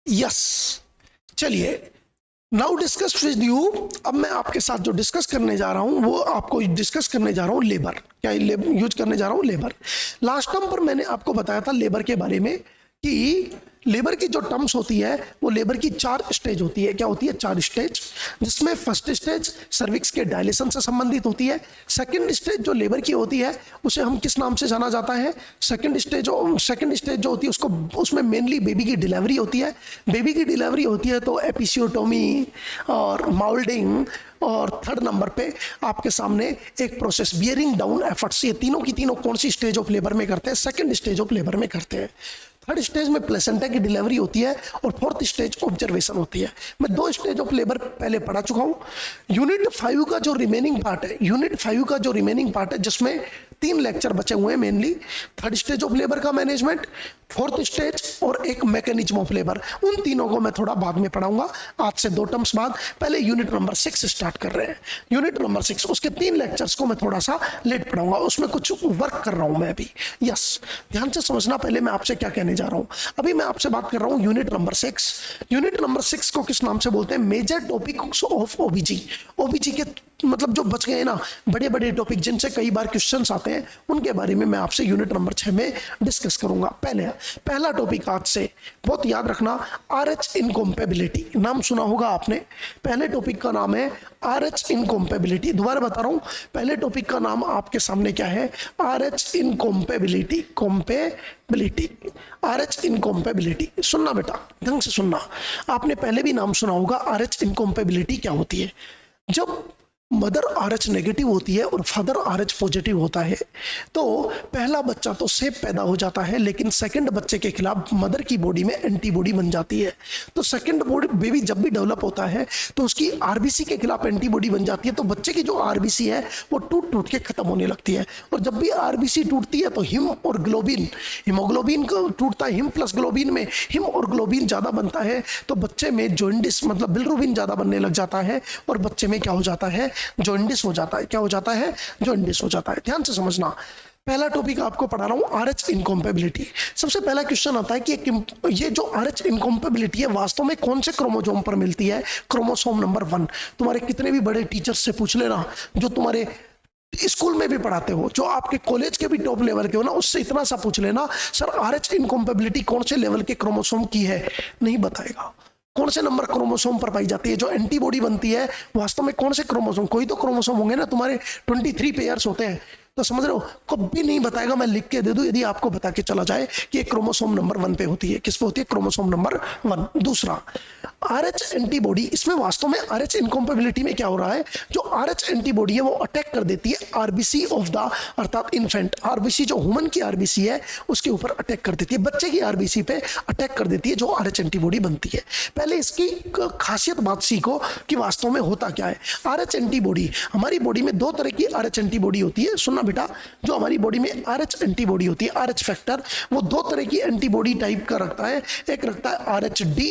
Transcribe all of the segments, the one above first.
Yes, चलिए now discuss with you. अब मैं आपके साथ जो डिस्कस करने जा रहा हूं वो आपको डिस्कस करने जा रहा हूं लेबर। क्या यूज करने जा रहा हूं लेबर। लास्ट टर्म पर मैंने आपको बताया था लेबर के बारे में कि लेबर की जो टर्म्स होती है वो लेबर की 4 स्टेज होती है। क्या होती है? 4 स्टेज, जिसमें फर्स्ट स्टेज सर्विक्स के डायलेशन से संबंधित होती है। सेकंड स्टेज जो लेबर की होती है उसे हम किस नाम से जाना जाता है? सेकंड स्टेज जो होती है उसको, उसमें मेनली बेबी की डिलीवरी होती है। बेबी की डिलीवरी होती है तो एपिसियोटोमी और माउल्डिंग, और थर्ड नंबर पे आपके सामने एक प्रोसेस बियरिंग डाउन एफर्ट्स। ये तीनों की तीनों कौन सी स्टेज ऑफ लेबर में करते हैं? सेकंड स्टेज ऑफ लेबर में करते हैं। थर्ड स्टेज में प्लेसेंटा की डिलीवरी होती है और फोर्थ स्टेज ऑब्जर्वेशन होती है। मैं 2 स्टेज ऑफ लेबर पहले पढ़ा चुका हूँ। यूनिट 5 का जो रिमेनिंग पार्ट है, यूनिट 5 का जो रिमेनिंग पार्ट है जिसमें 3 लेक्चर बचे हुए हैं mainly, third stage of labour का मैनेजमेंट, फोर्थ स्टेज और एक मैकेनिज्म ऑफ लेबर, उन तीनों को मैं थोड़ा बाद में पढ़ाऊंगा, आज से 2 टर्म्स बाद। पहले यूनिट नंबर 6 स्टार्ट कर रहे हैं। यूनिट नंबर 6, उसके 3 लेक्चर्स को मैं थोड़ा सा लेट पढ़ाऊंगा, उसमें कुछ वर्क कर रहा हूं मैं अभी। यस, ध्यान से समझना पहले मैं आपसे क्या कहने जा रहा हूं। अभी मैं आपसे बात कर रहा हूं यूनिट नंबर 6। यूनिट नंबर 6 को किस नाम से बोलते हैं? Major topics of OBG. OBG के मतलब जो बच गए ना बड़े बड़े टॉपिक जिनसे कई बार क्वेश्चंस आते हैं, उनके बारे में मैं आपसे यूनिट नंबर 6 में डिस्कस करूंगा। पहला टॉपिक आज से बहुत याद रखना, RH इनकॉम्पेबिलिटी। नाम सुना होगा आपने। पहले टॉपिक का नाम है RH इनकॉम्पेबिलिटी। दोबारा बता रहा हूं, पहले टॉपिक का नाम आपके सामने क्या है? RH incompatibility. Compatibility, RH incompatibility. सुनना बेटा, ढंग से सुनना। आपने पहले भी नाम सुना होगा RH इनकॉम्पेबिलिटी क्या होती है। जब मदर RH नेगेटिव होती है और फादर RH पॉजिटिव होता है तो पहला बच्चा तो सेफ पैदा हो जाता है, लेकिन सेकंड बच्चे के खिलाफ मदर की बॉडी में एंटीबॉडी बन जाती है। तो सेकंड बेबी जब भी डेवलप होता है तो उसकी RBC के खिलाफ एंटीबॉडी बन जाती है, तो बच्चे की जो RBC है वो टूट टूट के खत्म होने लगती है। और जब भी RBC टूटती है तो हिम और ग्लोबिन, हीमोग्लोबिन टूटता है हिम प्लस ग्लोबिन में, हिम और ग्लोबिन ज़्यादा बनता है तो बच्चे में जॉन्डिस मतलब बिलिरुबिन ज़्यादा बनने लग जाता है और बच्चे में क्या हो जाता है? जॉन्डिस हो जाता है। क्या हो जाता है? जॉन्डिस हो जाता है। ध्यान से समझना, पहला टॉपिक आपको पढ़ा रहा हूं RH इनकॉम्पेबिलिटी। सबसे पहला क्वेश्चन आता है कि ये जो RH इनकॉम्पेबिलिटी है वास्तव में कौन से क्रोमोसोम पर मिलती है? Chromosome number 1। तुम्हारे कितने भी बड़े टीचर्स से पूछ लेना, जो तुम्हारे स्कूल में भी पढ़ाते हो, जो आपके कॉलेज के भी टॉप लेवल के हो ना, उससे इतना सा पूछ लेना, सर RH इनकॉम्पेबिलिटी कौन से लेवल के क्रोमोसोम की है? नहीं बताएगा। कौन से नंबर क्रोमोसोम पर पाई जाती है? जो एंटीबॉडी बनती है वास्तव में कौन से क्रोमोसोम, कोई तो क्रोमोसोम होंगे ना, तुम्हारे 23 पेयर्स होते हैं, तो समझ रहे हो, कभी नहीं बताएगा। मैं लिख के दे दूं यदि आपको बता के चला जाए कि क्रोमोसोम नंबर 1 पे होती है। किस पे होती है? Chromosome number 1। दूसरा RH एंटीबॉडी, इसमें वास्तव में RH इनकॉम्पेबिलिटी में क्या हो रहा है? जो RH एंटीबॉडी है वो अटैक कर देती है RBC ऑफ द अर्थात इन्फेंट। RBC जो ह्यूमन की RBC है उसके ऊपर अटैक कर देती है, बच्चे की RBC पे अटैक कर देती है, जो RH एंटीबॉडी बनती है। पहले इसकी खासियत बात सीखो कि वास्तव में होता क्या है। RH एंटीबॉडी, हमारी बॉडी में 2 तरह की RH एंटीबॉडी होती है। सुनना बेटा, जो हमारी बॉडी में RH एंटीबॉडी होती है, RH फैक्टर, वो 2 तरह की एंटीबॉडी टाइप का रखता है। एक रखता है RHD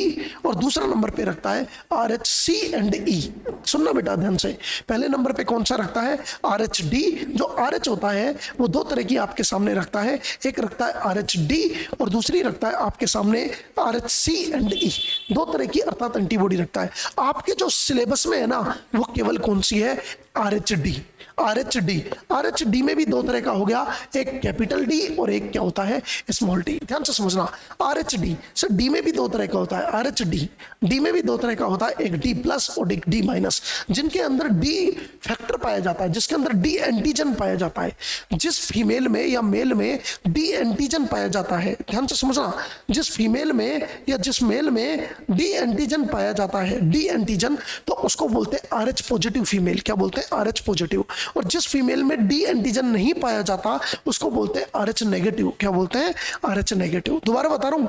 और दूसरा नंबर पे रखता है RHC एंड E। सुनना बेटा ध्यान से, पहले नंबर पे कौन सा रखता है? RHD। जो RH होता है वो 2 तरह की आपके सामने रखता है, एक रखता है RHD और दूसरी रखता है आपके सामने RHC एंड E। 2 तरह की अर्थात एंटीबॉडी रखता है। आपके जो सिलेबस में है ना वो केवल कौन सी है? RHD। RHD में भी 2 तरह का हो गया, एक कैपिटल D और एक क्या होता है? Small d। ध्यान से समझना, RHD सर D में भी 2 तरह का होता है। RHD D में भी 2 तरह का होता है, एक D प्लस और एक D माइनस, जिनके अंदर D फैक्टर पाया जाता है, जिसके अंदर D एंटीजन पाया जाता है। जिस फीमेल में या मेल में D एंटीजन पाया जाता है, ध्यान से समझना, जिस फीमेल में या जिस मेल में D एंटीजन पाया जाता है, D एंटीजन, तो उसको बोलते हैं RH पॉजिटिव फीमेल। क्या बोलते हैं? RH positive. और जिस फीमेल में D एंटीजन नहीं पाया जाता उसको बोलते हैं RH नेगेटिव। क्या बोलते हैं? RH negative. दोबारा बता रहा हूं,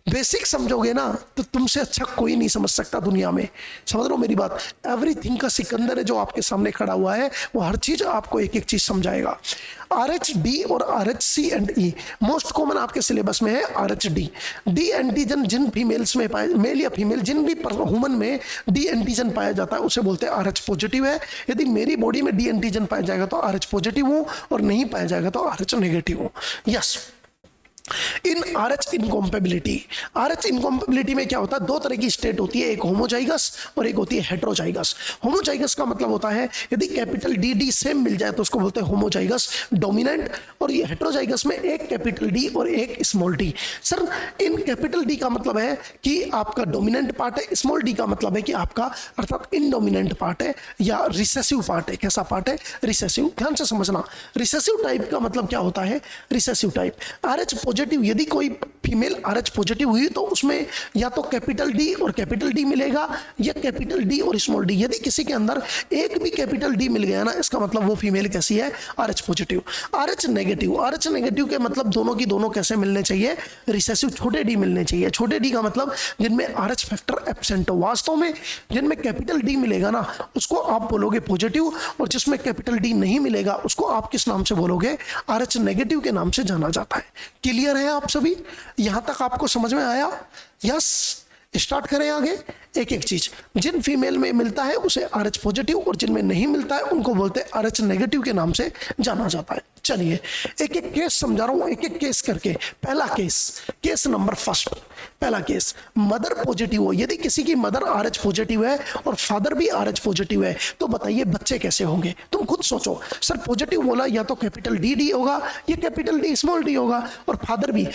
बेसिक समझोगे ना तो तुमसे अच्छा कोई नहीं समझ सकता दुनिया में। समझ रहे हो मेरी बात? एवरीथिंग का सिकंदर है जो आपके सामने खड़ा हुआ है, वो हर चीज आपको एक एक चीज समझाएगा। RHD और RHC and E most common आपके सिलेबस में है RHD। D एंटीजन जिन फीमेल्स में पाए, मेल या फीमेल जिन भी ह्यूमन में D एंटीजन पाया जाता है उसे बोलते हैं RH पॉजिटिव है। यदि मेरी बॉडी में D एंटीजन पाया जाएगा तो RH पॉजिटिव हूं और नहीं पाया जाएगा तो RH नेगेटिव हूं। यस, इन RH इनकॉम्पेबिलिटी, RH इनकॉम्पेबिलिटी में क्या होता है, दो तरह की स्टेट होती है, एक होमोजाइगस और एक होती है हेट्रोजाइगस। होमोजाइगस का मतलब होता है यदि कैपिटल डी डी सेम मिल जाए तो उसको बोलते हैं होमोजाइगस डोमिनेंट, और ये हेट्रोजाइगस में एक कैपिटल डी और एक small D. Sir in capital D का मतलब है कि आपका डोमिनेंट पार्ट है, स्मॉल डी का मतलब है कि आपका अर्थात इनडोमिनेंट पार्ट है या रिसेसिव पार्ट है। कैसा पार्ट है, रिसेसिव। ध्यान से समझना, रिसेसिव टाइप का मतलब क्या होता है, रिसेसिव टाइप RH पॉजिटिव, यदि कोई फीमेल RH पॉजिटिव हुई तो उसमें या तो कैपिटल डी और कैपिटल डी मिलेगा या कैपिटल डी और स्मॉल डी। यदि किसी के अंदर एक भी कैपिटल डी मिल गया ना, इसका मतलब वो फीमेल कैसी है, RH positive. RH negative, RH negative के मतलब दोनों की दोनों कैसे मिलने चाहिए, रिसेसिव छोटे डी मिलने चाहिए। छोटे डी का मतलब जिनमें RH फैक्टर एब्सेंट हो। वास्तव में जिनमें कैपिटल डी मिलेगा ना उसको आप बोलोगे पॉजिटिव, और जिसमें कैपिटल डी नहीं मिलेगा उसको आप किस नाम से बोलोगे, RH नेगेटिव के नाम से जाना जाता है। क्लियर है आप सभी, यहां तक आपको समझ में आया? यस, स्टार्ट करें आगे। एक एक चीज, जिन फीमेल में मिलता है उसे RH पॉजिटिव और जिनमें नहीं मिलता है उनको बोलते हैं RH नेगेटिव के नाम से जाना जाता है। चलिए एक एक केस समझा रहा हूं, एक एक केस करके। पहला केस, केस नंबर फर्स्ट, पहला केस, मदर पॉजिटिव हो। यदि किसी की मदर RH पॉजिटिव है और फादर भी RH पॉजिटिव है तो बताइए बच्चे कैसे होंगे। तुम खुद सोचो, सर पॉजिटिव बोला या तो कैपिटल डी डी होगा या कैपिटल डी स्मॉल डी होगा, और फादर भी,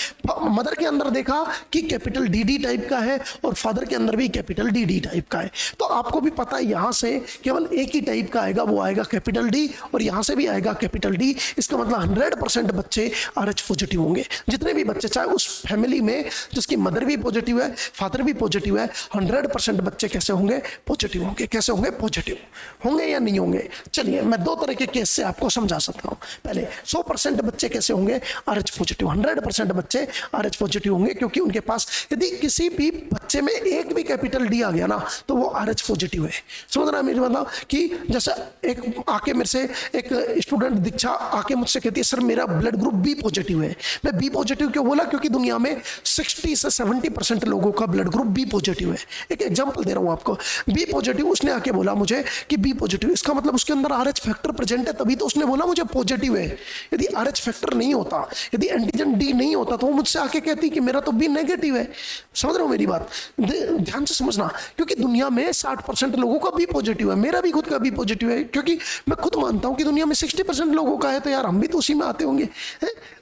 मदर के अंदर देखा कि कैपिटल डी डी टाइप का है और फादर के अंदर भी कैपिटल डी डी टाइप का है, तो आपको भी पता है यहां से केवल एक ही टाइप का आएगा, वो आएगा कैपिटल डी, और यहां से भी आएगा कैपिटल डी। इसका मतलब 100% बच्चे RH पॉजिटिव होंगे। जितने भी बच्चे, चाहे उस फैमिली में जिसकी मदर भी पॉजिटिव है फादर भी पॉजिटिव है, 100% बच्चे कैसे होंगे, पॉजिटिव होंगे। कैसे होंगे, पॉजिटिव होंगे या नहीं होंगे? चलिए मैं दो तरह के केस से आपको समझा सकता हूं। पहले 100% बच्चे कैसे होंगे, RH पॉजिटिव। 100% बच्चे RH पॉजिटिव होंगे क्योंकि उनके पास यदि किसी भी बच्चे में एक भी कैपिटल डी आ गया ना तो वो RH पॉजिटिव है। समझ रहा है मेरी मतलब, कि जैसे एक आके मेरे से एक स्टूडेंट दीक्षा आके मुझसे कहती है सर मेरा ब्लड ग्रुप बी पॉजिटिव है। मैं बी पॉजिटिव क्यों बोला, क्योंकि दुनिया में 60 से 70% लोगों का ब्लड ग्रुप बी पॉजिटिव है। एक एग्जांपल दे रहा हूं आपको, बी पॉजिटिव, उसने आके बोला मुझे कि बी पॉजिटिव, इसका मतलब उसके अंदर RH फैक्टर प्रेजेंट है, तभी तो उसने बोला मुझे पॉजिटिव है। यदि RH फैक्टर नहीं होता, यदि एंटीजन डी नहीं होता तो वो मुझसे आके कहती कि मेरा तो बी नेगेटिव है। समझ रहे हो मेरी बात, ध्यान से समझना, क्योंकि दुनिया में 60% लोगों का बी पॉजिटिव है, मेरा भी खुद का बी पॉजिटिव है, क्योंकि मैं खुद मानता हूं कि दुनिया में 60% लोगों का है तो यार हम भी तो उसी में आते होंगे।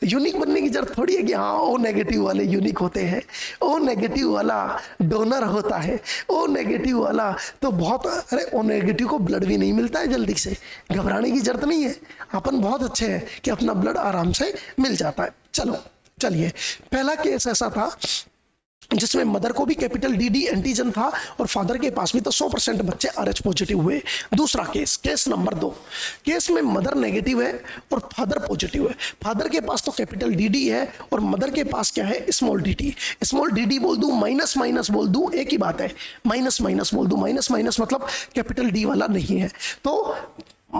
यूनिक बनने की जरूरत थोड़ी है कि हाँ ओ नेगेटिव वाले यूनिक होते हैं, ओ नेगेटिव वाला डोनर होता है, ओ नेगेटिव वाला तो बहुत, अरे ओ नेगेटिव को ब्लड भी नहीं मिलता है जल्दी से, घबराने की जरूरत नहीं है, अपन बहुत अच्छे हैं कि अपना ब्लड आराम से मिल जाता है। चलो चलिए, पहला केस ऐसा था जिसमें मदर को भी कैपिटल डी डी एंटीजन था और फादर के पास भी, तो 100% बच्चे RH पॉजिटिव हुए। दूसरा केस, केस नंबर 2, केस में मदर नेगेटिव है और फादर पॉजिटिव है। फादर के पास तो कैपिटल डी डी है और मदर के पास क्या है, small D D. Small D D बोल दूं, माइनस माइनस बोल दूं, एक ही बात है, माइनस माइनस बोल दूं। माइनस माइनस मतलब कैपिटल डी वाला नहीं है, तो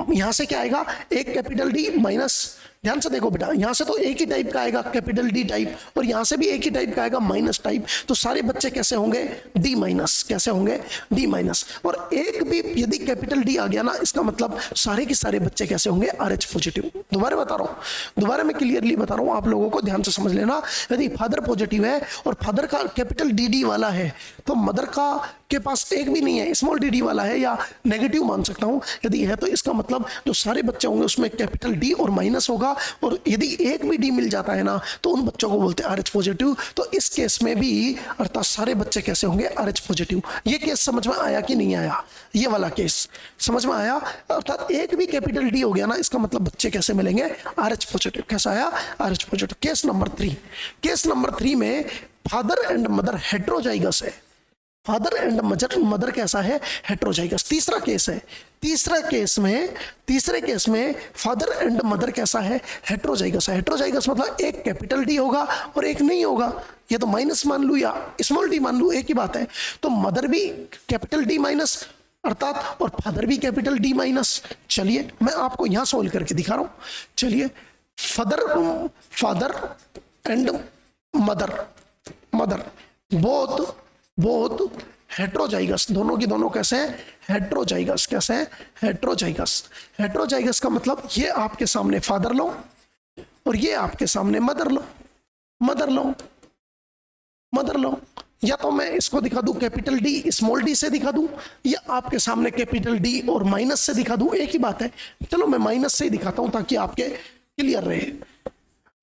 यहां से क्या आएगा, एक कैपिटल डी माइनस, ध्यान से देखो बेटा, यहां से तो एक ही टाइप का आएगा कैपिटल डी टाइप, और यहां से भी एक ही टाइप का आएगा माइनस टाइप, तो सारे बच्चे कैसे होंगे, डी माइनस। कैसे होंगे, डी माइनस। और एक भी यदि कैपिटल डी आ गया ना, इसका मतलब सारे के सारे बच्चे कैसे होंगे, RH पॉजिटिव। दोबारा बता रहा हूं, दोबारा मैं क्लियरली बता रहा हूं, आप लोगों को ध्यान से समझ लेना। यदि फादर पॉजिटिव है और फादर का कैपिटल डी डी वाला है तो मदर का के पास एक भी नहीं है, स्मॉल डी डी वाला है, या नेगेटिव मान सकता हूं यदि है, तो इसका मतलब जो सारे बच्चे होंगे उसमें कैपिटल डी और माइनस होगा, और यदि एक भी डी मिल जाता है ना तो उन बच्चों को बोलते हैं RH पॉजिटिव। तो इस केस में भी अर्थात सारे बच्चे कैसे होंगे, RH पॉजिटिव। ये केस समझ में आया कि नहीं आया, ये वाला केस समझ में आया। अर्थात एक भी कैपिटल डी हो गया ना, इसका मतलब बच्चे कैसे मिलेंगे, RH पॉजिटिव। कैसा आया, RH positive. Case number 3, case number 3 में फादर एंड मदर हेट्रोजाइगस है। फादर एंड मदर कैसा है, हेट्रोजाइगस। तीसरा केस है, तीसरे केस में फादर एंड मदर कैसा है, हेट्रोजाइगस है। हेट्रोजाइगस मतलब एक कैपिटल डी होगा और एक नहीं होगा, ये तो माइनस मान लू या स्मॉल डी मान लू, एक ही बात है। तो मदर भी कैपिटल डी माइनस अर्थात, और फादर भी कैपिटल डी माइनस। चलिए मैं आपको यहां सोल्व करके दिखा रहा हूं। चलिए, father and mother both heterozygous, दोनों की दोनों कैसे हैं, हेट्रोजाइगस। कैसे हैं, हेट्रोजाइगस। हेट्रोजाइगस का मतलब ये आपके सामने फादर लो और ये आपके सामने मदर लो, मदर लो, या तो मैं इसको दिखा दूं कैपिटल डी स्मॉल डी से दिखा दूं, या आपके सामने कैपिटल डी और माइनस से दिखा दूं, एक ही बात है। चलो मैं माइनस से ही दिखाता हूं ताकि आपके क्लियर रहे।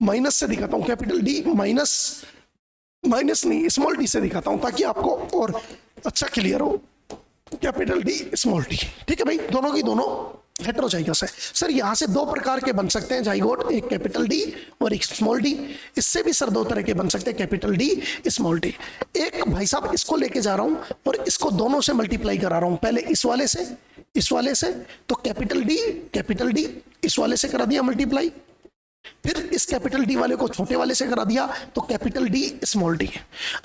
माइनस से दिखाता हूं, कैपिटल डी माइनस नहीं स्मॉल डी से दिखाता हूं ताकि आपको और अच्छा क्लियर हो। कैपिटल डी स्मॉल डी, ठीक है भाई, दोनों की दोनों हेटेरोजाइगस है। सर यहाँ से दो प्रकार के बन सकते हैं जाइगोट, एक कैपिटल डी और एक स्मॉल डी। इससे भी सर दो तरह के बन सकते हैं, कैपिटल डी स्मॉल डी। एक भाई साहब इसको लेके जा रहा हूं और इसको दोनों से मल्टीप्लाई करा रहा हूं, पहले इस वाले से तो कैपिटल डी इस वाले से करा दिया मल्टीप्लाई, फिर इस कैपिटल डी वाले को छोटे वाले से करा दिया तो कैपिटल डी स्मॉल डी।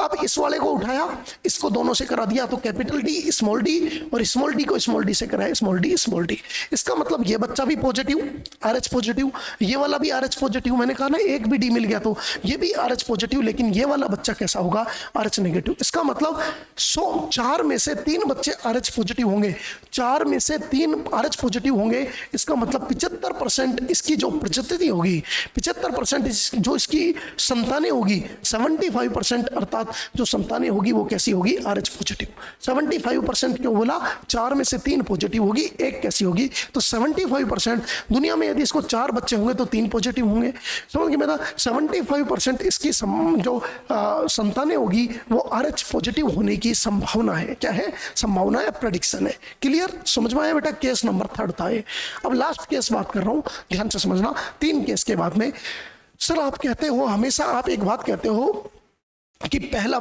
अब इस वाले को उठाया, इसको दोनों से करा दिया तो कैपिटल डी स्मॉल डी, और स्मॉल डी को स्मॉल डी से कराया स्मॉल डी। इसका मतलब ये बच्चा भी पॉजिटिव, आरएच पॉजिटिव, ये वाला भी आरएच पॉजिटिव। मैंने कहा ना एक भी डी मिल गया तो ये भी आरएच पॉजिटिव, लेकिन ये वाला बच्चा कैसा होगा, आरएच नेगेटिव। इसका मतलब 4 में से 3 बच्चे आरएच पॉजिटिव होंगे, 4 में से 3 आरएच पॉजिटिव होंगे। इसका मतलब 75% इसकी जो प्रजाति होगी, 75% जो इसकी संतानें होगी, 75% अर्थात जो संतानें होगी वो कैसी होगी, आरएच पॉजिटिव। 75% क्यों बोला, 4 में से 3 पॉजिटिव होगी, एक कैसी होगी, तो 75% दुनिया में यदि इसको 4 बच्चे होंगे तो 3 पॉजिटिव होंगे। समझ गए मेरा, 75% इसकी जो संतानें होगी वो आरएच पॉजिटिव होने की संभावना है। क्या है, संभावना है, प्रेडिक्शन है। क्लियर, समझ में आया बेटा। केस नंबर 3 था ये। अब लास्ट केस बात कर रहा हूं, ध्यान से समझना। 3 केस के बाद में सर आप कहते हो, हमेशा आप एक बात कहते हो कि पहला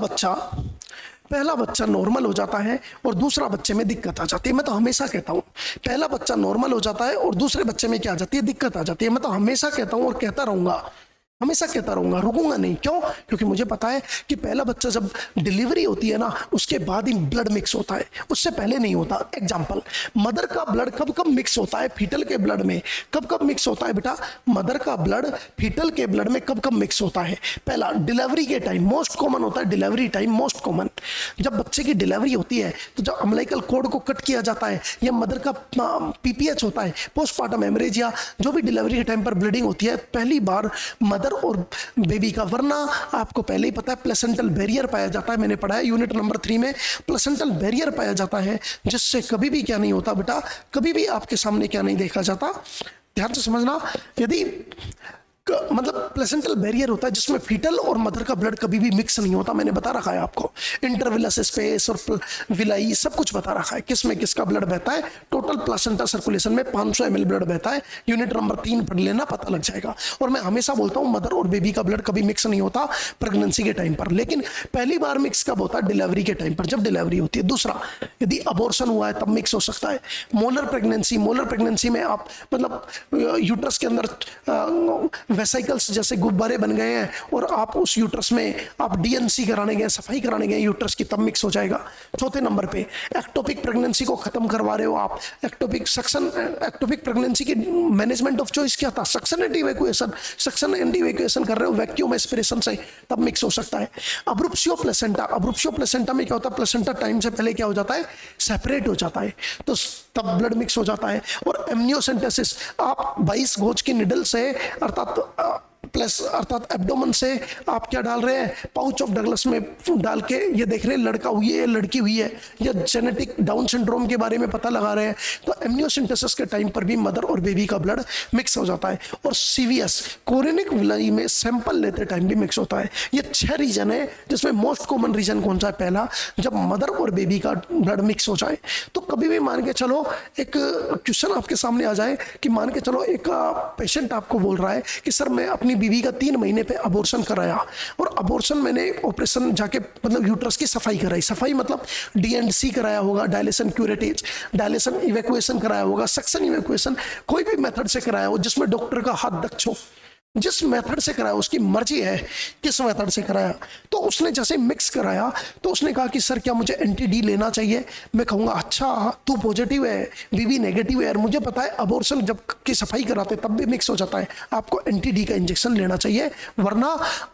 बच्चा नॉर्मल हो जाता है और दूसरा बच्चे में दिक्कत आ जाती है। मैं तो हमेशा कहता हूं पहला बच्चा नॉर्मल हो जाता है और दूसरे बच्चे में क्या आ जाती है, दिक्कत आ जाती है। मैं तो हमेशा कहता हूं और कहता रहूंगा, हमेशा कहता रहूंगा, रुकूंगा नहीं। क्यों? क्योंकि मुझे पता है कि पहला बच्चा जब डिलीवरी होती है ना, उसके बाद ही ब्लड मिक्स होता है, उससे पहले नहीं होता। एग्जाम्पल, मदर का ब्लड कब कब मिक्स होता है फीटल के ब्लड में, कब कब मिक्स होता है बेटा, मदर का ब्लड फीटल के ब्लड में कब कब मिक्स होता है। पहला डिलीवरी के टाइम, मोस्ट कॉमन होता है डिलीवरी टाइम, मोस्ट कॉमन। जब बच्चे की डिलीवरी होती है तो जब अम्बिलिकल कॉर्ड को कट किया जाता है, या मदर का पीपीएच होता है, पोस्टमार्टम हेमरेज, या जो भी डिलीवरी के टाइम पर ब्लीडिंग होती है, पहली बार मदर और बेबी का, वरना आपको पहले ही पता है प्लेसेंटल बैरियर पाया जाता है। मैंने पढ़ा है यूनिट नंबर 3 में, प्लेसेंटल बैरियर पाया जाता है जिससे कभी भी क्या नहीं होता बेटा, कभी भी आपके सामने क्या नहीं देखा जाता। ध्यान से समझना, यदि मतलब प्लेसेंटल बैरियर होता है जिसमें फीटल और मदर का ब्लड कभी भी मिक्स नहीं होता। मैंने बता रखा है आपको, इंटरविलस स्पेस और विलाई सब कुछ बता रखा है, किस में किसका ब्लड बहता है। टोटल प्लेसेंटा सर्कुलेशन में 500 ml ब्लड बहता है। यूनिट नंबर 3 पढ़ लेना, पता लग जाएगा। और मैं हमेशा बोलता हूँ मदर और बेबी का ब्लड कभी मिक्स नहीं होता प्रेगनेंसी के टाइम पर, लेकिन पहली बार मिक्स कब होता है, डिलीवरी के टाइम पर, जब डिलीवरी होती है। दूसरा, यदि अबॉर्शन हुआ है तब मिक्स हो सकता है। मोलर प्रेगनेंसी में आप मतलब यूट्रस के अंदर वेसिकल्स जैसे गुब्बारे बन गए हैं और आप उस यूट्रस में आप डीएनसी कराने गए, सफाई कराने गए यूट्रस की, तब मिक्स हो जाएगा। चौथे नंबर पे एक्टोपिक प्रेगनेंसी को खत्म करवा रहे हो आप, एक्टोपिक प्रेगनेंसी की मैनेजमेंट ऑफ चॉइस क्या था, सक्शन एंड इवैक्यूएशन कर रहे हो वैक्यूम एस्पिरेशन से, तब मिक्स हो सकता है। अब्रुप्सियो प्लेसेंटा में क्या होता है, प्लेसेंटा टाइम से पहले क्या हो जाता है, सेपरेट हो जाता है, तो तब ब्लड मिक्स हो जाता है। और एमनियोसेंटेसिस, आप 22 गोज की निडल से अर्थात एब्डोमेन से आप क्या डाल रहे हैं, पाउच ऑफ डगलस में डाल के ये देख रहे हैं लड़का हुई है या लड़की हुई है, या जेनेटिक डाउन सिंड्रोम के बारे में पता लगा रहे हैं, तो एमनियोसिंथेसिस के टाइम पर भी मदर और बेबी का ब्लड मिक्स हो जाता है। और सीवीएस कोरिनिक विलाई में सैंपल लेते टाइम भी मिक्स होता है। ये 6 रीजन है जिसमें मोस्ट कॉमन रीजन कौन सा है, पहला, जब मदर और बेबी का ब्लड मिक्स हो जाए। तो कभी भी मान के चलो एक क्वेश्चन आपके सामने आ जाए कि मान के चलो एक पेशेंट आपको बोल रहा है कि सर मैं अपनी बीवी का 3 महीने पे अबॉर्शन कराया, और अबॉर्शन मैंने ऑपरेशन जाके मतलब यूट्रस की सफाई कराई, सफाई मतलब डीएनसी कराया होगा, डायलेशन क्यूरेटेज, डायलेशन इवैक्यूएशन कराया होगा, सक्शन इवैक्यूएशन, कोई भी मेथड से कराया हो जिसमें डॉक्टर का हाथ दक्ष हो, जिस मेथड से कराया उसकी मर्जी है किस मेथड से कराया। तो उसने जैसे मिक्स कराया तो उसने कहा कि सर क्या मुझे एंटी डी लेना चाहिए। मैं कहूँगा अच्छा तू पॉजिटिव है, बीबी नेगेटिव है, और मुझे पता है अबॉर्शन जब की सफाई कराते तब भी मिक्स हो जाता है, आपको एंटी डी का इंजेक्शन लेना चाहिए, वरना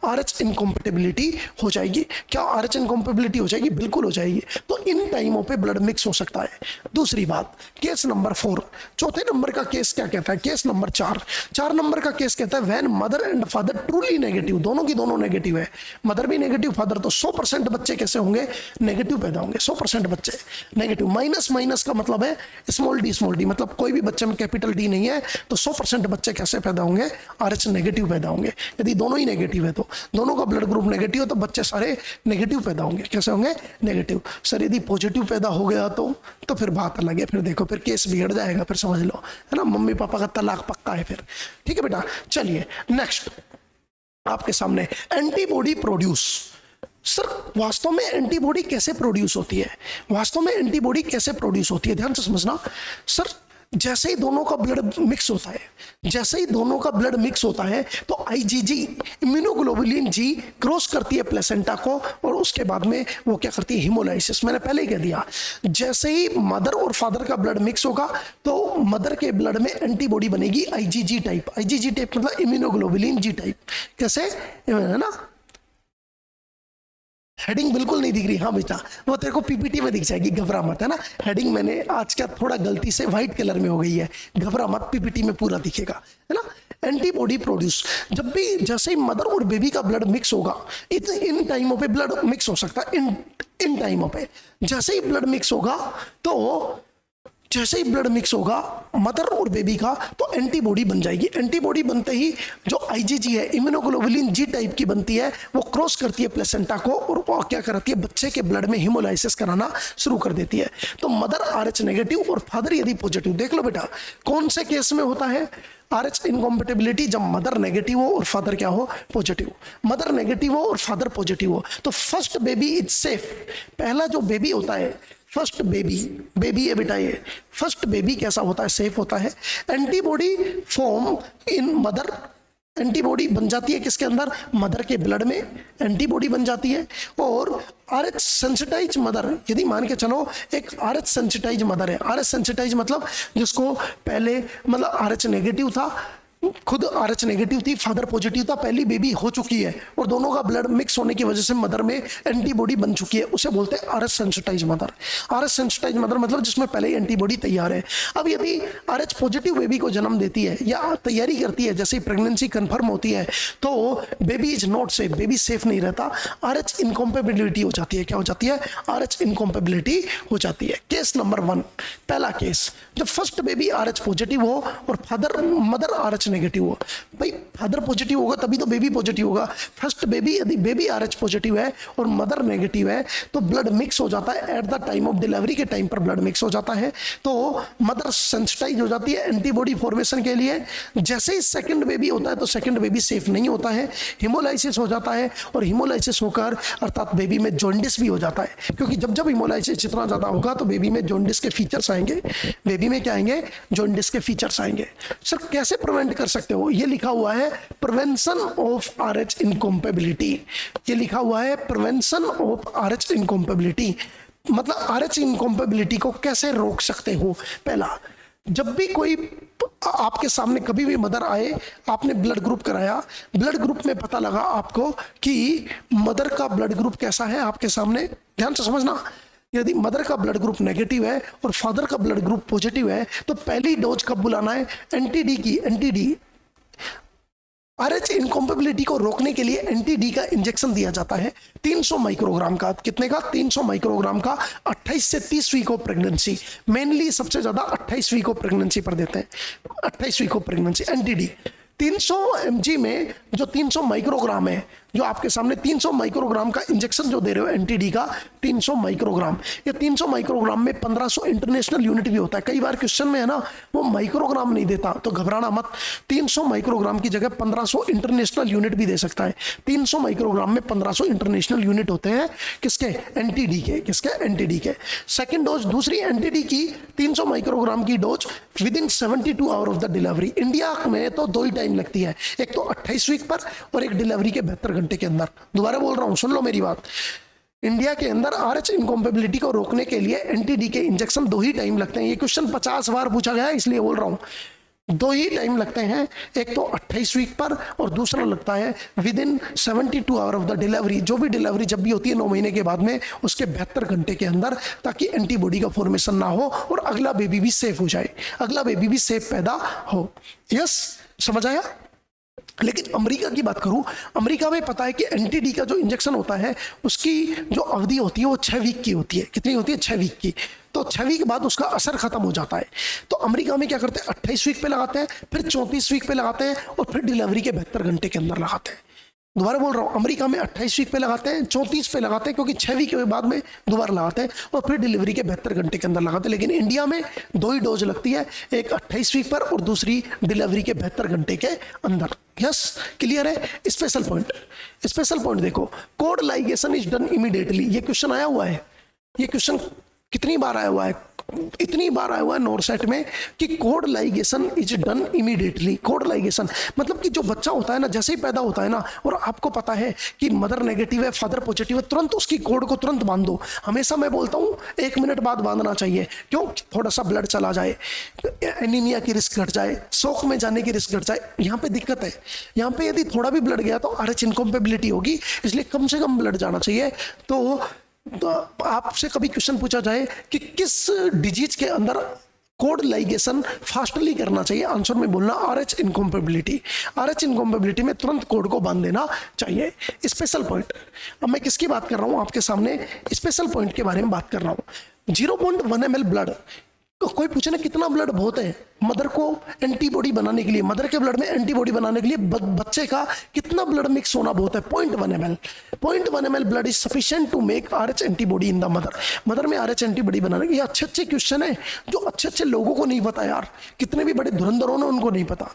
आरएच इनकॉम्पेटिबिलिटी हो जाएगी। क्या आरएच इनकॉम्पेटिबिलिटी हो जाएगी? बिल्कुल हो जाएगी। तो इन टाइमों पर ब्लड मिक्स हो सकता है। दूसरी बात, केस नंबर 4, चौथे नंबर का केस क्या कहता है, केस नंबर 4 नंबर का केस कहता है when mother and father truly negative, दोनों की दोनों नेगेटिव है, मदर भी नेगेटिव फादर, तो 100% बच्चे कैसे होंगे, नेगेटिव पैदा होंगे, 100% बच्चे नेगेटिव। माइनस माइनस का मतलब है स्मॉल डी, मतलब कोई भी बच्चे में कैपिटल डी नहीं है, तो 100% बच्चे कैसे पैदा होंगे, RH नेगेटिव पैदा होंगे। यदि दोनों ही नेगेटिव है, तो दोनों का ब्लड ग्रुप नेगेटिव है, तो बच्चे सारे नेगेटिव पैदा होंगे। कैसे होंगे, नेगेटिव। सर यदि पॉजिटिव पैदा हो गया तो फिर बात अलग है, फिर देखो फिर केस बिगड़ जाएगा, फिर समझ लो, है ना, मम्मी पापा का तलाक पक्का है फिर। ठीक है बेटा, चलिए नेक्स्ट आपके सामने एंटीबॉडी प्रोड्यूस। सर वास्तव में एंटीबॉडी कैसे प्रोड्यूस होती है, वास्तव में एंटीबॉडी कैसे प्रोड्यूस होती है, ध्यान से समझना। सर जैसे ही दोनों का ब्लड मिक्स होता है, जैसे ही दोनों का ब्लड मिक्स होता है, तो IgG इम्यूनोग्लोबुलिन जी क्रॉस करती है प्लेसेंटा को, और उसके बाद में वो क्या करती है, हिमोलाइसिस। मैंने पहले ही कह दिया, जैसे ही मदर और फादर का ब्लड मिक्स होगा, तो मदर के ब्लड में एंटीबॉडी बनेगी IgG टाइप। IgG टाइप मतलब इम्यूनोग्लोबुलिन जी टाइप। कैसे, है ना, हेडिंग बिल्कुल नहीं दिख रही, हाँ बेटा वो तेरे को PPT में दिख जाएगी, घबरा मत, है ना। हेडिंग मैंने आज क्या थोड़ा गलती से व्हाइट कलर में हो गई है, घबरा मत, PPT में पूरा दिखेगा, है ना। एंटीबॉडी प्रोड्यूस, जब भी जैसे ही मदर और बेबी का ब्लड मिक्स होगा, इन टाइमों पे ब्लड मिक्स हो सकता है, इन टाइमों पे जैसे ही ब्लड मिक्स होगा, तो जैसे ही ब्लड मिक्स होगा मदर और बेबी का, तो एंटीबॉडी बन जाएगी। एंटीबॉडी बनते ही जो IgG है, इम्यूनोग्लोबुलिन जी टाइप की बनती है, वो क्रॉस करती है प्लेसेंटा को, और वो क्या करती है, बच्चे के ब्लड में हिमोलाइसिस कराना शुरू कर देती है। तो मदर RH नेगेटिव और फादर यदि पॉजिटिव, देख लो बेटा कौन से केस में होता है RH इनकॉम्पेटिबिलिटी, जब मदर नेगेटिव हो और फादर क्या हो, पॉजिटिव। मदर नेगेटिव हो और फादर पॉजिटिव हो, तो फर्स्ट बेबी इज सेफ। पहला जो बेबी होता है, फर्स्ट बेबी है बेटा, ये फर्स्ट बेबी कैसा होता है, सेफ होता है। Antibody form in mother, antibody बन जाती है किसके अंदर, मदर के ब्लड में एंटीबॉडी बन जाती है। और RH सेंसिटाइज मदर, यदि मान के चलो एक RH सेंसिटाइज मदर है, RH सेंसिटाइज मतलब जिसको पहले मतलब RH नेगेटिव था, खुद RH नेगेटिव थी, फादर पॉजिटिव था, पहली बेबी हो चुकी है और दोनों का ब्लड मिक्स होने की वजह से मदर में एंटीबॉडी बन चुकी है, उसे बोलते हैं RH sensitize mother. RH sensitize mother मतलब जिसमें पहले ही एंटीबॉडी तैयार है। अब यदि RH पॉजिटिव बेबी को जन्म देती है या तैयारी करती है, जैसे प्रेगनेंसी कंफर्म होती है, तो baby is not safe, baby safe नहीं रहता, RH इनकॉम्पेबिलिटी हो जाती है। क्या हो जाती है, RH इनकॉम्पेबिलिटी हो जाती है। केस नंबर 1, पहला केस, जब फर्स्ट बेबी RH पॉजिटिव हो और मदर RH नेगेटिव हो। भाई फादर पॉजिटिव होगा तभी तो बेबी पॉजिटिव होगा। फर्स्ट बेबी यदि बेबी RH पॉजिटिव है और मदर नेगेटिव है, तो ब्लड मिक्स हो जाता है, at the time of delivery के टाइम पर ब्लड मिक्स हो जाता है, तो मदर सेंसिटाइज हो जाती है एंटीबॉडी फॉर्मेशन के लिए। जैसे ही सेकंड बेबी होता है, तो सेकंड बेबी सेफ नहीं होता है, हिमोलाइसिस हो जाता है, और हिमोलाइसिस होकर अर्थात बेबी में जॉन्डिस भी हो जाता है, क्योंकि जब जब हिमोलाइसिस जितना ज्यादा होगा, तो बेबी में जॉन्डिस के फीचर्स आएंगे, बेबी में क्या आएंगे, जॉन्डिस के फीचर्स आएंगे। सर कैसे प्रिवेंट कर सकते हो, ये लिखा हुआ है प्रिवेंशन ऑफ RH इनकॉम्पेबिलिटी, ये लिखा हुआ है प्रिवेंशन ऑफ RH इनकॉम्पेबिलिटी, मतलब RH इनकॉम्पेबिलिटी को कैसे रोक सकते हो। पहला, जब भी कोई आपके सामने कभी भी मदर आए, आपने ब्लड ग्रुप कराया, ब्लड ग्रुप में पता लगा आपको कि मदर का ब्लड ग्रुप कैसा है आपके सामने, ध्यान से समझना, यदि मदर का ब्लड ग्रुप नेगेटिव है और फादर का ब्लड ग्रुप पॉजिटिव है, तो पहली डोज कब बुलाना है, एंटी-डी की। एंटी-डी RH इनकॉम्पेबिलिटी को रोकने के लिए एंटी-डी का इंजेक्शन दिया जाता है 300 माइक्रोग्राम का। कितने का, 300 माइक्रोग्राम का, 28 से 30 वीक ऑफ प्रेगनेंसी, मेनली सबसे ज्यादा 28 वीक ऑफ प्रेगनेंसी पर देते हैं, 28 week of pregnancy anti D. 300 mg में जो 300 माइक्रोग्राम है, जो आपके सामने 300 माइक्रोग्राम का इंजेक्शन जो दे रहे हो एंटी-डी का, 300 माइक्रोग्राम, या 300 माइक्रोग्राम में 1500 इंटरनेशनल यूनिट भी होता है। कई बार क्वेश्चन में है ना, वो माइक्रोग्राम नहीं देता, तो घबराना मत, 300 माइक्रोग्राम की जगह 1500 इंटरनेशनल यूनिट भी दे सकता है। 300 माइक्रोग्राम में 1500 इंटरनेशनल यूनिट होते हैं, किसके, एंटी-डी के, किसके, एंटी-डी के। सेकेंड डोज, दूसरी एंटी-डी की 300 माइक्रोग्राम की dose with in 72 hour of the delivery. India में तो 2 ही टाइम लगती है, एक तो 28 वीक पर और एक डिलीवरी के 72 घंटे के अंदर। दोबारा बोल रहा हूं, सुन लो मेरी बात, इंडिया के अंदर RH इनकॉम्पेबिलिटी को रोकने के लिए एंटी-डी के इंजेक्शन 2 ही टाइम लगते हैं। ये क्वेश्चन 50 बार पूछा गया है, इसलिए बोल रहा हूं, 2 ही टाइम लगते हैं, एक तो 28 वीक पर और दूसरा लगता है with in 72 hour of the delivery. जो भी डिलीवरी जब भी होती है 9 महीने के बाद में, उसके 72 घंटे के अंदर, ताकि एंटीबॉडी का फॉर्मेशन ना हो और अगला बेबी भी सेफ हो जाए, अगला बेबी भी सेफ पैदा हो। यस, समझ आया। लेकिन अमेरिका की बात करूं, अमेरिका में पता है कि एंटी-डी का जो इंजेक्शन होता है उसकी जो अवधि होती है वो 6 वीक की होती है। कितनी होती है? 6 वीक की। तो 6 वीक बाद उसका असर खत्म हो जाता है। तो अमेरिका में क्या करते हैं, 28 वीक पे लगाते हैं, फिर 34 वीक पे लगाते हैं और फिर डिलीवरी के 72 घंटे के अंदर लगाते हैं। दोबारा बोल रहा हूँ, अमेरिका में 28 वीक पे लगाते हैं, 34 पे लगाते हैं, क्योंकि 6 वीक के बाद में दोबारा लगाते हैं और फिर डिलीवरी के 72 घंटे के अंदर लगाते हैं। लेकिन इंडिया में 2 ही डोज लगती है, एक 28 वीक पर और दूसरी डिलीवरी के 72 घंटे के अंदर। यस, क्लियर है? स्पेशल पॉइंट देखो, code ligation is done immediately. ये क्वेश्चन आया हुआ है, ये क्वेश्चन कितनी बार आया हुआ है? इतनी बार आया हुआ है नॉरसेट में कि code ligation is done immediately. Code ligation मतलब कि जो बच्चा होता है ना, जैसे ही पैदा होता है ना, और आपको पता है कि मदर नेगेटिव है, फादर पॉजिटिव है, तुरंत उसकी कोड को तुरंत बांध दो। हमेशा मैं बोलता हूँ 1 मिनट बाद बांधना चाहिए। क्यों? थोड़ा सा ब्लड चला जाए, एनीमिया की रिस्क घट जाए, शोक में जाने की रिस्क घट जाए। यहाँ पे दिक्कत है, यहाँ पे यदि थोड़ा भी ब्लड गया तो RH इनकॉम्पेबिलिटी होगी, इसलिए कम से कम ब्लड जाना चाहिए। तो आपसे कभी क्वेश्चन पूछा जाए कि किस डिजीज के अंदर कोड लाइगेशन फास्टली करना चाहिए, आंसर में बोलना RH इनकॉम्पेबिलिटी। RH इनकॉम्पेबिलिटी में तुरंत कोड को बांध देना चाहिए। स्पेशल पॉइंट, अब मैं किसकी बात कर रहा हूं आपके सामने? स्पेशल पॉइंट के बारे में बात कर रहा हूं। 0.1 ml ब्लड, कोई पूछे ना कितना ब्लड बहुत है मदर को एंटीबॉडी बनाने के लिए, मदर के ब्लड में एंटीबॉडी बनाने के लिए बच्चे का कितना ब्लड मिक्स होना बहुत है? 0.1 ml। 0.1 ml blood is sufficient to make RH antibody in the mother में RH एंटीबॉडी बनाने के। ये अच्छे क्वेश्चन है जो अच्छे लोगों को नहीं पता यार, कितने भी बड़े धुरंधरों ने उनको नहीं पता।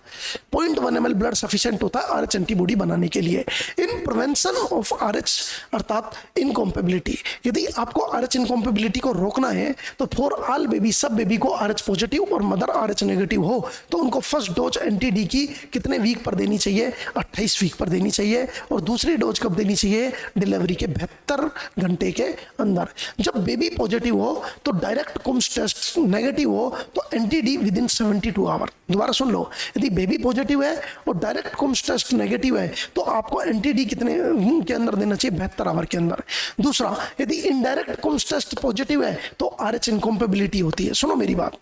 0.1 ml ब्लड सफिशिएंट होता है RH एंटीबॉडी बनाने के लिए इन प्रिवेंशन ऑफ RH अर्थात इनकॉम्पेबिलिटी। यदि आपको RH इनकॉम्पेबिलिटी को रोकना है तो फॉर ऑल बेबी, सब बेबी को RH पॉजिटिव और मदर RH नेगेटिव हो तो उनको फर्स्ट डोज एंटी-डी की कितने वीक पर देनी चाहिए? 28 वीक पर देनी चाहिए। और दूसरी डोज कब देनी चाहिए? डिलीवरी के 72 घंटे के अंदर। जब बेबी पॉजिटिव हो तो डायरेक्ट कुम्स टेस्ट, नेगेटिव हो तो एंटी-डी विद इन 72 आवर। दोबारा सुन लो, यदि बेबी पॉजिटिव है और डायरेक्ट कुम्स टेस्ट नेगेटिव है तो आपको एंटी-डी कितने के अंदर देना चाहिए? 72 आवर के अंदर। दूसरा, यदि इनडायरेक्ट कुम्स टेस्ट पॉजिटिव है तो RH इनकॉम्पेबिलिटी होती है। सुनो मेरी बात,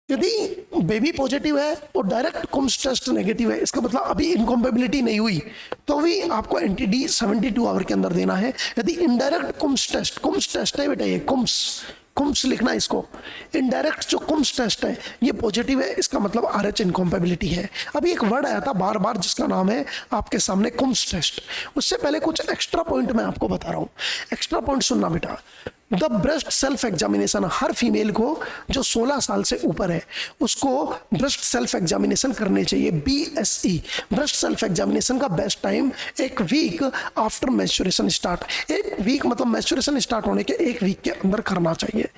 यदि बेबी पॉजिटिव है और डायरेक्ट कुम्स टेस्ट नेगेटिव है, इसका मतलब अभी इनकॉम्पेबिलिटी नहीं हुई तो भी आपको एंटी-डी 72 आवर के अंदर देना है। यदि इनडायरेक्ट कुम्स टेस्ट है बेटा, ये कुम्स लिखना इसको, इनडायरेक्ट जो कुम्स टेस्ट है ये पॉजिटिव है, इसका मतलब RH इनकॉम्पेबिलिटी है। अभी एक वर्ड आया था बार बार जिसका नाम है आपके सामने कुम्स टेस्ट। उससे पहले कुछ एक्स्ट्रा पॉइंट मैं आपको बता रहा हूँ। एक्स्ट्रा पॉइंट सुनना बेटा। The breast self examination, her female को जो 16 साल से ऊपर है उसको ब्रेस्ट सेल्फ एग्जामिनेशन करने चाहिए। BSE, ब्रेस्ट सेल्फ एग्जामिनेशन का best time 1 week after maturation start. 1 week मतलब मैच्योरेशन स्टार्ट होने के 1 वीक के अंदर करना चाहिए।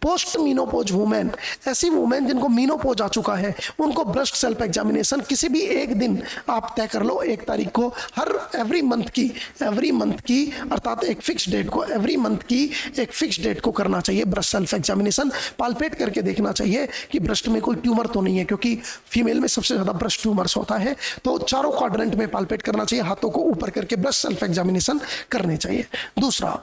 पोस्ट मीनोपोज वुमेन, ऐसी वुमेन जिनको मीनोपोज आ चुका है उनको ब्रेस्ट सेल्फ एग्जामिनेशन किसी भी एक दिन आप तय कर लो, 1 तारीख को हर एवरी मंथ की अर्थात एक फिक्स डेट को, एवरी मंथ की एक फिक्स डेट को करना चाहिए ब्रेस्ट सेल्फ एग्जामिनेशन। पाल्पेट करके देखना चाहिए कि ब्रेस्ट में कोई ट्यूमर तो नहीं है, क्योंकि फीमेल में सबसे ज्यादा ब्रेस्ट ट्यूमर्स होता है। तो चारों क्वाड्रेंट में पाल्पेट करना चाहिए, हाथों को ऊपर करके ब्रेस्ट सेल्फ एग्जामिनेशन करने चाहिए। दूसरा,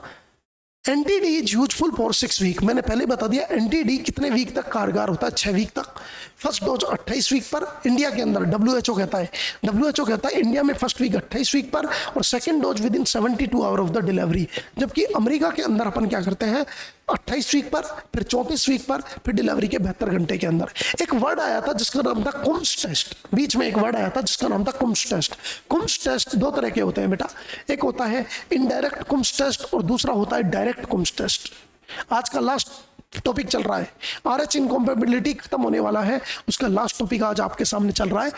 anti D is useful for 6 week. मैंने पहले बता दिया एंटी-डी कितने वीक तक कारगर होता है? 6 वीक तक। फर्स्ट डोज 28 वीक पर इंडिया के अंदर, WHO कहता है इंडिया में फर्स्ट वीक 28 वीक पर और second dose with in 72 hour of the delivery. जबकि अमेरिका के अंदर अपन क्या करते हैं, 28 वीक पर, फिर 34 वीक पर, फिर डिलीवरी के 72 घंटे के अंदर। एक वर्ड आया था जिसका नाम था कुम्स टेस्ट, बीच में एक वर्ड आया था जिसका नाम था कुम्स टेस्ट। कुम्स टेस्ट 2 तरह के होते हैं बेटा, एक होता है इनडायरेक्ट कुम्स टेस्ट और दूसरा होता है डायरेक्ट कुम्स टेस्ट। आज का लास्ट टॉपिक चल रहा है, RH इनकॉम्पेबिलिटी खत्म होने वाला है, उसका लास्ट टॉपिक आज आपके सामने चल रहा है।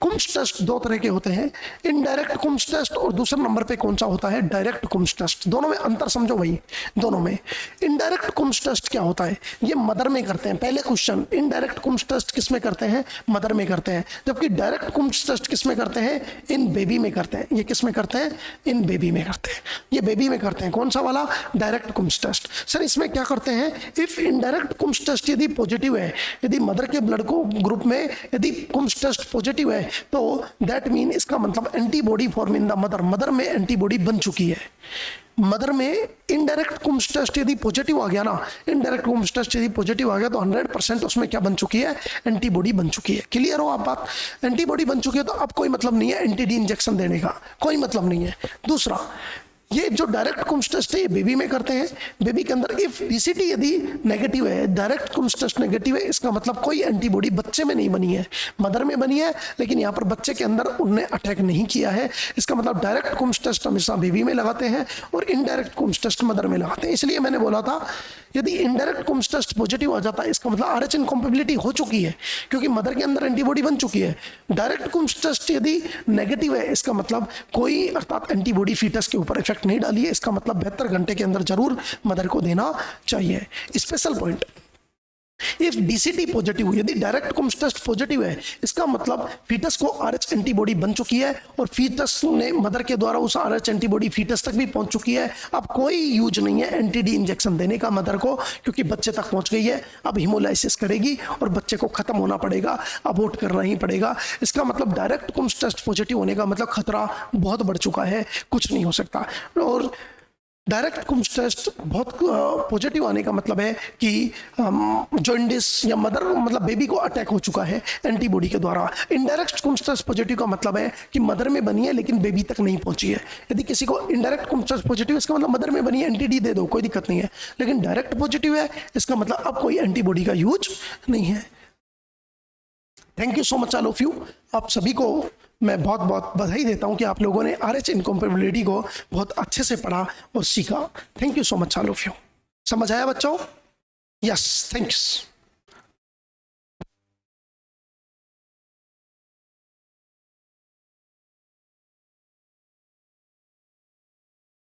कुम्स टेस्ट 2 तरह के होते हैं, इनडायरेक्ट कुम्स टेस्ट और दूसरे नंबर पे कौन सा होता है? Direct Coombs test. दोनों में अंतर समझो भाई, दोनों में। इनडायरेक्ट कुम्स टेस्ट क्या होता है? ये मदर में करते हैं। पहले क्वेश्चन, इनडायरेक्ट कुम्स टेस्ट किस में करते हैं? मदर में करते हैं। जबकि डायरेक्ट कुम्स टेस्ट किस में करते हैं? इन बेबी में करते हैं। ये किस में करते हैं? इन बेबी में करते हैं। ये बेबी में करते हैं। कौन सा वाला? Direct Coombs test. सर इसमें क्या करते हैं? इफ इनडायरेक्ट कुम्स टेस्ट यदि पॉजिटिव है, यदि मदर के ब्लड को ग्रुप में यदि कुम्स टेस्ट पॉजिटिव है तो दैट मीन, इसका मतलब antibody form in the mother में एंटीबॉडी बन चुकी है। मदर में इनडायरेक्ट कुम्स टेस्ट यदि पॉजिटिव आ गया ना, इनडायरेक्ट कुम्स टेस्ट यदि पॉजिटिव आ गया तो 100% उसमें क्या बन चुकी है, एंटीबॉडी बन चुकी है। क्लियर हो आप बात? एंटीबॉडी बन चुकी है तो अब कोई मतलब नहीं है एंटी डी इंजेक्शन देने का, कोई मतलब नहीं है। दूसरा, ये जो डायरेक्ट कुम्स टेस्ट है ये बेबी में करते हैं। बेबी के अंदर इफ डीसीटी यदि नेगेटिव है, डायरेक्ट कुम्स टेस्ट नेगेटिव है, इसका मतलब कोई एंटीबॉडी बच्चे में नहीं बनी है, मदर में बनी है, लेकिन यहाँ पर बच्चे के अंदर उनने अटैक नहीं किया है। इसका मतलब डायरेक्ट कुम्स टेस्ट हमेशा बेबी में लगाते हैं और इनडायरेक्ट कुम्स टेस्ट मदर में लगाते हैं। इसलिए मैंने बोला था यदि इनडायरेक्ट कुम्स टेस्ट पॉजिटिव आ जाता है इसका मतलब आरएच इनकॉम्पेबिलिटी हो चुकी है, क्योंकि मदर के अंदर एंटीबॉडी बन चुकी है। डायरेक्ट कुम्स टेस्ट यदि नेगेटिव है इसका मतलब कोई अर्थात एंटीबॉडी फीटस के ऊपर इफेक्ट नहीं डाली है, इसका मतलब 72 घंटे के अंदर जरूर मदर को देना चाहिए। Special point, if DCT positive, यदि डायरेक्ट कुम्स टेस्ट पॉजिटिव है इसका मतलब फीटस को आरएच एंटीबॉडी बन चुकी है और फीटस ने मदर के द्वारा उस आरएच एंटीबॉडी फीटस तक भी पहुंच चुकी है। अब कोई यूज नहीं है एंटी डी इंजेक्शन देने का मदर को, क्योंकि बच्चे तक पहुंच गई है। अब हिमोलाइसिस करेगी और बच्चे को खत्म होना पड़ेगा, अबॉर्ट करना ही पड़ेगा। इसका मतलब डायरेक्ट कुम्स टेस्ट पॉजिटिव होने का मतलब खतरा बहुत बढ़ चुका है, कुछ नहीं हो सकता। और डायरेक्ट कुम्स टेस्ट बहुत पॉजिटिव आने का मतलब है कि जॉन्डिस या मदर मतलब बेबी को अटैक हो चुका है एंटीबॉडी के द्वारा। इनडायरेक्ट कुम्स टेस्ट पॉजिटिव का मतलब है कि मदर में बनी है लेकिन बेबी तक नहीं पहुंची है। यदि किसी को इनडायरेक्ट कुम्स टेस्ट पॉजिटिव इसका मतलब मदर में बनी है, एंटी डी दे दो, कोई दिक्कत नहीं है। लेकिन डायरेक्ट पॉजिटिव है इसका मतलब अब कोई एंटीबॉडी का यूज नहीं है। Thank you so much all of you. आप सभी को मैं बहुत बहुत बधाई देता हूं कि आप लोगों ने आरएच इनकॉम्पेबिलिटी को बहुत अच्छे से पढ़ा और सीखा। Thank you so much all of you. समझ आया बच्चों? Yes, thanks.